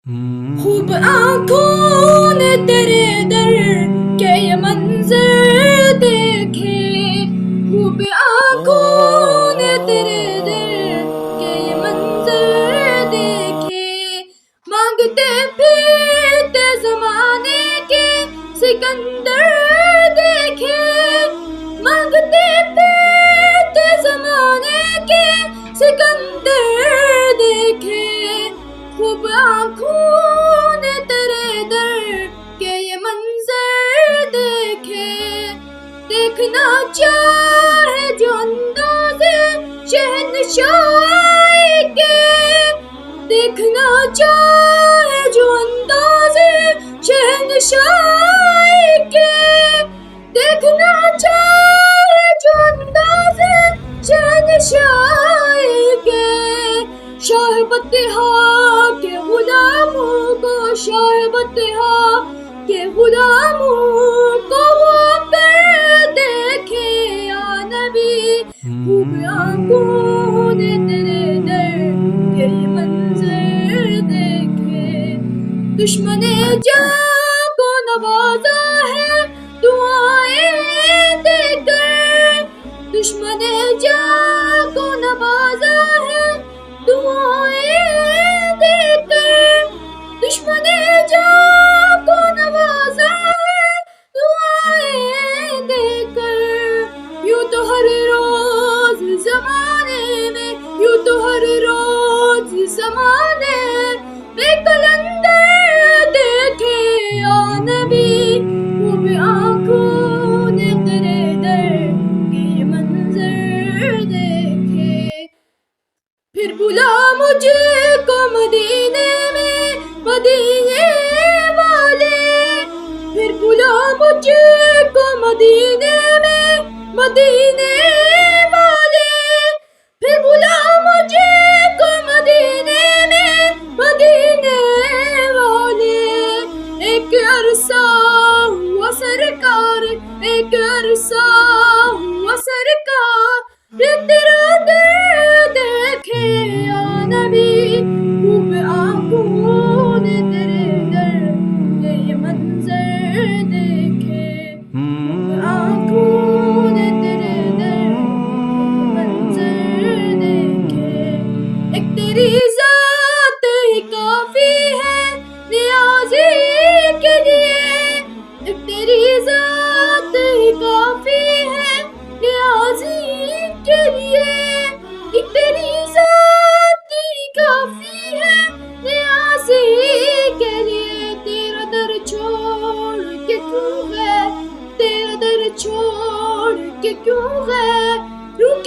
خوب آنکھوں نے تیرے در کے یہ منظر دیکھے، خوب آنکھوں نے تیرے در کے یہ منظر دیکھے، مانگتے پھرتے زمانے کے سکندر دیکھے، مانگتے پھرتے زمانے کے سکندر دیکھے، خوب آنکھوں نے تیرے در کے یہ منظر دیکھے، دیکھنا چاہے جو انداز شہنشاہی کے، دیکھنا چاہے جو انداز شہنشاہی کے، دیکھنا چاہے جو انداز شہنشاہی کے، شاہ بطحا کے غلاموں کو، شاہ بطحا کے غلاموں کو وہ پر دیکھے یا نبی، خوب آنکھوں نے تیرے در کے یہ منظر دیکھے، دشمن جاں کو نوازا ہے دعائیں دے کر، دشمن جاں کو نوازا ہے دعائیں دے کر، دشمن جاں کو نوازا ہے دعائیں دے کر، یوں تو ہر روز زمانے میں، یوں تو ہر روز زمانے میں کلندر دیکھے یا نبی، خوب آنکھوں نے تیرے در کے یہ منظر دیکھے، پھر بلا مجھ کو مدینے میں مدینے والے، پھر بلا مجھ کو مدینے میں مدینے والے، پھر بلا مجھ کو مدینے میں مدینے والے، ایک عرصہ ہوا سرکار، ایک عرصہ ہوا سرکار تیرا در دیکھے یا نبی، خوب آنکھوں نے تیرے در کے یہ منظر دیکھے، خوب آنکھوں نے تیرے در کے یہ منظر دیکھے، ایک تیری ذات ہی کافی ہے نیازی کے لیے، ایک تیری ذات ہی کافی ہے نیازی کے لیے، ایک تیری ذات ہی کافی ہے نیازی کے لیے، تیرا در چھوڑ کے کیوں گئے، تیرا در چھوڑ کے کیوں گئے، روح